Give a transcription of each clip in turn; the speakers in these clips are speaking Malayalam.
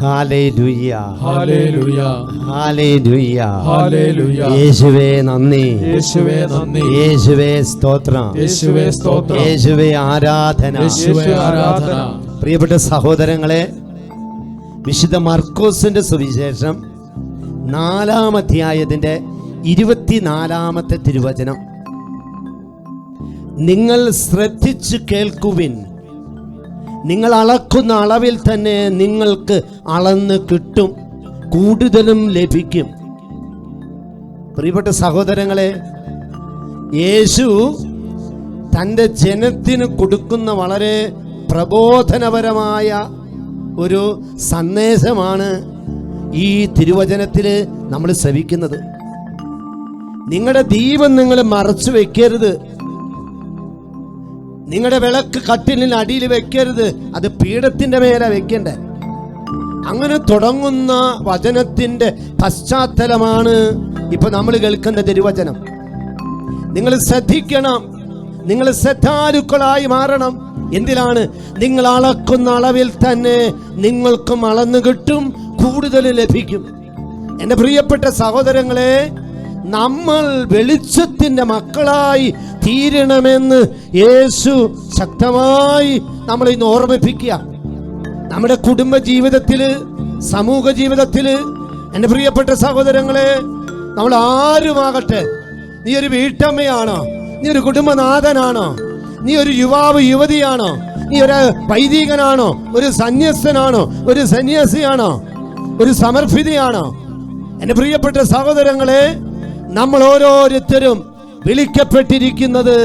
Hallelujah hallelujah hallelujah hallelujah. യേശുവേ നന്ദി, യേശുവേ നന്ദി, യേശുവേ സ്തോത്രം, യേശുവേ സ്തോത്രം, യേശുവേ ആരാധന, യേശുവേ ആരാധന. പ്രിയപ്പെട്ട സഹോദരങ്ങളെ, വിശുദ്ധ മർക്കോസിന്റെ സുവിശേഷം 4-ാം അധ്യായത്തിന്റെ 24-ാമത്തെ തിരുവചനം. നിങ്ങൾ ശ്രദ്ധിച്ചു കേൾക്കുവിൻ, നിങ്ങൾ അളക്കുന്ന അളവിൽ തന്നെ നിങ്ങൾക്ക് അളന്ന് കിട്ടും, കൂടുതലും ലഭിക്കും. പ്രിയപ്പെട്ട സഹോദരങ്ങളെ, യേശു തൻ്റെ ജനത്തിന് കൊടുക്കുന്ന വളരെ പ്രബോധനപരമായ ഒരു സന്ദേശമാണ് ഈ തിരുവചനത്തിൽ നമ്മൾ ശ്രവിക്കുന്നത്. നിങ്ങളുടെ ദീപം നിങ്ങൾ മറച്ചു വെക്കരുത്, നിങ്ങളുടെ വിളക്ക് കട്ടിലിന് അടിയിൽ വെക്കരുത്, അത് പീഠത്തിന്റെ മേലെ വെക്കണ്ടേ. അങ്ങനെ തുടങ്ങുന്ന വചനത്തിന്റെ പശ്ചാത്തലമാണ് ഇപ്പൊ നമ്മൾ കേൾക്കുന്ന തിരുവചനം. നിങ്ങൾ ശ്രദ്ധിക്കണം, നിങ്ങൾ ശ്രദ്ധാലുക്കളായി മാറണം. എന്തിനാണ്? നിങ്ങൾ അളക്കുന്ന അളവിൽ തന്നെ നിങ്ങൾക്കും അളന്നു കിട്ടും, കൂടുതൽ ലഭിക്കും. എൻ്റെ പ്രിയപ്പെട്ട സഹോദരങ്ങളെ, നമ്മൾ വെളിച്ചത്തിന്റെ മക്കളായി തീരണമെന്ന് യേശു ശക്തമായി നമ്മളെ ഇന്ന് ഓർമ്മിപ്പിക്കുക. നമ്മുടെ കുടുംബ ജീവിതത്തില്, സമൂഹ ജീവിതത്തില്, എൻ്റെ പ്രിയപ്പെട്ട സഹോദരങ്ങളെ, നമ്മൾ ആരുമാകട്ടെ, നീ ഒരു വീട്ടമ്മയാണോ, നീ ഒരു കുടുംബനാഥനാണോ, നീ ഒരു യുവാവ് യുവതിയാണോ, നീ ഒരു വൈദികനാണോ, ഒരു സന്യസ്തനാണോ, ഒരു സന്യാസിയാണോ, ഒരു സമർപ്പിതയാണോ, എൻ്റെ പ്രിയപ്പെട്ട സഹോദരങ്ങളെ, നമ്മൾ ഓരോരുത്തരും വിളിക്കപ്പെട്ടിരിക്കുന്നത്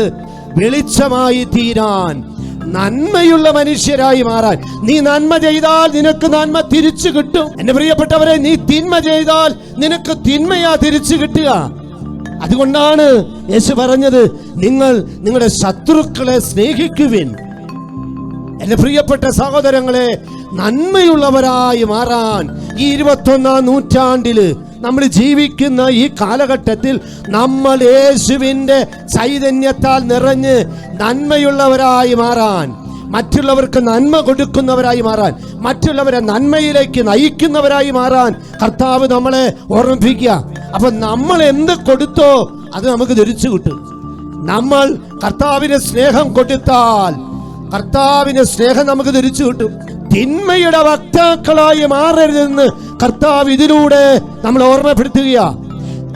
വെളിച്ചമായി തീരാൻ, നന്മയുള്ള മനുഷ്യരായി മാറാൻ. നീ നന്മ ചെയ്താൽ നിനക്ക് നന്മ തിരിച്ചു കിട്ടും. എന്റെ പ്രിയപ്പെട്ടവരെ, നീ തിന്മ ചെയ്താൽ നിനക്ക് തിന്മയാ തിരിച്ചു കിട്ടുക. അതുകൊണ്ടാണ് യേശു പറഞ്ഞത്, നിങ്ങൾ നിങ്ങളുടെ ശത്രുക്കളെ സ്നേഹിക്കുവിൻ. എന്റെ പ്രിയപ്പെട്ട സഹോദരങ്ങളെ, നന്മയുള്ളവരായി മാറാൻ ഈ 21-ാം നൂറ്റാണ്ടില് നമ്മൾ ജീവിക്കുന്ന ഈ കാലഘട്ടത്തിൽ നമ്മൾ യേശുവിൻ്റെ ചൈതന്യത്താൽ നിറഞ്ഞ് നന്മയുള്ളവരായി മാറാൻ, മറ്റുള്ളവർക്ക് നന്മ കൊടുക്കുന്നവരായി മാറാൻ, മറ്റുള്ളവരെ നന്മയിലേക്ക് നയിക്കുന്നവരായി മാറാൻ കർത്താവ് നമ്മളെ ഓർമ്മിപ്പിക്കുക. അപ്പൊ നമ്മൾ എന്ത് കൊടുത്തോ അത് നമുക്ക് തിരിച്ചു കിട്ടും. നമ്മൾ കർത്താവിന് സ്നേഹം കൊടുത്താൽ കർത്താവിന് സ്നേഹം നമുക്ക് തിരിച്ചു കിട്ടും. തിന്മയുടെ വക്താക്കളായി മാറരുതെന്ന് കർത്താവ് ഇതിലൂടെ നമ്മൾ ഓർമ്മപ്പെടുത്തുക.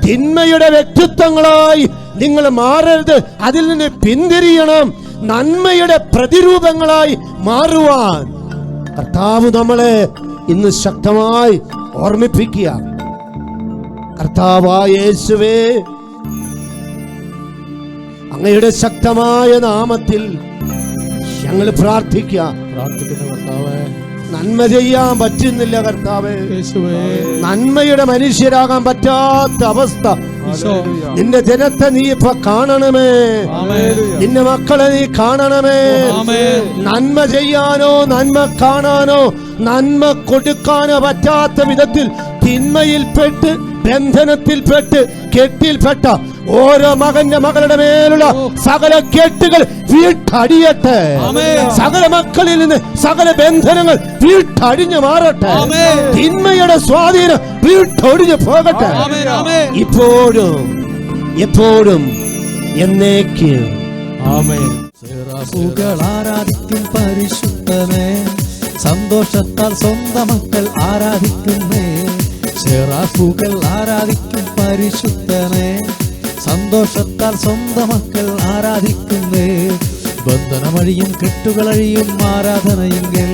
തിന്മയുടെ വ്യക്തിത്വങ്ങളായി നിങ്ങൾ മാറരുത്, അതിൽ നിന്ന് പിന്തിരിയണം. നന്മയുടെ പ്രതിരൂപങ്ങളായി മാറുവാൻ കർത്താവ് നമ്മളെ ഇന്ന് ശക്തമായി ഓർമ്മിപ്പിക്കുക. കർത്താവായ യേശുവേ, അങ്ങയുടെ ശക്തമായ നാമത്തിൽ ഞങ്ങൾ പ്രാർത്ഥിക്കുന്നു കർത്താവേ. നന്മ ചെയ്യാൻ പറ്റുന്നില്ല കർത്താവേ, നന്മയുടെ മനുഷ്യരാകാൻ പറ്റാത്ത അവസ്ഥ. നിന്റെ ജനത്തെ നീ ഇപ്പൊ കാണണമേ, നിന്റെ മക്കളെ നീ കാണണമേ. നന്മ ചെയ്യാനോ നന്മ കാണാനോ നന്മ കൊടുക്കാനോ പറ്റാത്ത വിധത്തിൽ തിന്മയിൽപ്പെട്ട്, ബന്ധനത്തിൽപ്പെട്ട്, കെട്ടിൽപ്പെട്ട ഓരോ മകന്റെ മകളുടെ മേലുള്ള സകല കെട്ടുകൾ വീട്ടടിയട്ടെ. സകല മക്കളിൽ നിന്ന് സകല ബന്ധനങ്ങൾ വീട്ടടിഞ്ഞു മാറട്ടെ. തിന്മയുടെ സ്വാധീനം വീട്ടൊടിഞ്ഞു പോകട്ടെ, ഇപ്പോഴും എപ്പോഴും എന്നേക്കും. ആരാധിക്കും പരിശുദ്ധനെ, സന്തോഷത്താൽ സ്വന്തം മക്കൾ ആരാധിക്കുന്നേ. സെറാഫുകൾ ആരാധിക്കും പരിശുദ്ധനെ, സന്തോഷത്താൽ സ്വന്തം മക്കൾ ആരാധിക്കുന്നേ. ബന്ധനമഴിയും കെട്ടുകളഴിയും ആരാധനയെങ്കിൽ,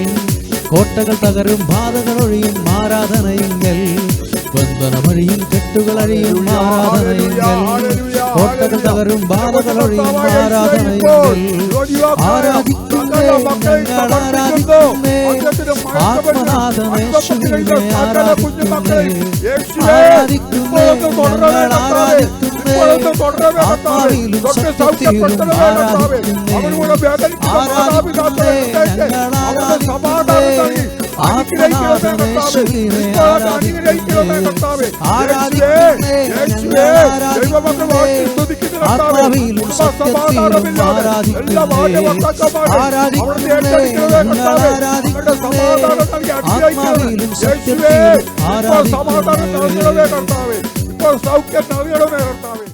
കോട്ടകൾ തകരും ബാധകൾ ഒഴിയും ആരാധനയെങ്കിൽ. ബന്ധനമഴിയും കെട്ടുകളഴിയും ആരാധനയെങ്കിൽ, കോട്ടകൾ തകരും ബാധകൾ ഒഴിയും ആരാധനയെങ്കിൽ. ആരാധിക്കുന്നേ, ഞങ്ങൾ ആരാധിക്കുന്നേ, ആത്മനാഥമേശുവിനെ ആരാധിക്കുന്നേ. ആരാധിക്കുന്നേ, ഞങ്ങൾ ആരാധിക്കുന്നേ, ആത്മാവിലും ശക്തിയിലും ആരാധിക്കുന്നേ. ആരാധിക്കുന്നേ, ഞങ്ങൾ ആരാധിക്കുന്നേ, ആത്മനാഥമേശുവിനെ ആരാധിക്കുന്നേ. ആരാധിക്കുന്നേ, ഞങ്ങൾ ആരാധിക്കുന്നേ, ആത്മാവിലും സത്യത്തിലും ആരാധിക്കുന്നേ ആത്മാവിലും സത്യത്തിലും സമാധാനം നൽകണമേ കർത്താവേ. ഇപ്പോൾ സൗഖ്യം നൽകണമേ കർത്താവേ.